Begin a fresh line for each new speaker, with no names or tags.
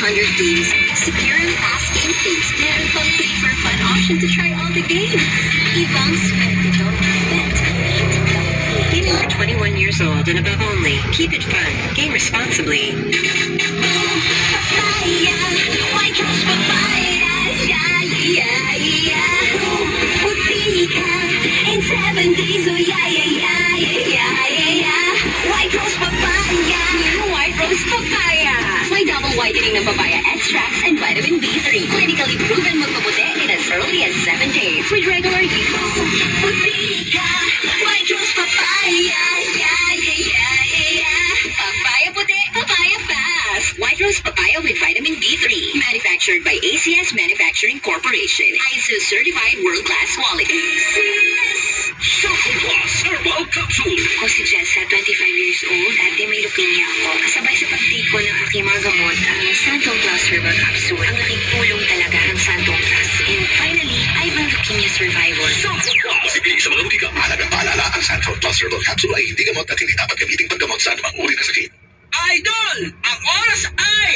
100 games. Secure and fast game things. Meron pang play for fun option to try all the games. Ibang swerte to. Bet. If you're 21 years old and above only, keep it fun. Game responsibly. Papaya. Why choose papaya? Yeah, yeah, yeah. Putili ka in 7 days. Oh, yeah, yeah, yeah, yeah, yeah, yeah. White Rose Papaya. White Rose Papaya. May double whitening ng papaya extracts and vitamin B3. Clinically proven magpaputi in as early as 7 days with regular use. Putili ka. White Rose Papaya. Yeah, yeah, yeah, yeah. Papaya puti, papaya fast. White Rose Papaya with vitamin B3. Manufactured by ACS Manufacturing Corporation. ISO certified world-class quality.
Shuffle Plus Herbal Capsule.
Ako si Jessa, 25 years old. Dati may leukemia ako. Kasabay sa pag-take ko ng aking mga gamot, ang Santong Plus Herbal Capsule. Ang laking tulong talaga ang Santong Plus. And finally, I've a leukemia survivor.
Shuffle Plus. Ibig sa mga butika. Mahalagang paalala, ang Santol Plus Herbal Capsule ay hindi gamot at hindi dapat gamitin paggamot sa anumang uri ng sakit.
Idol! Ang oras ay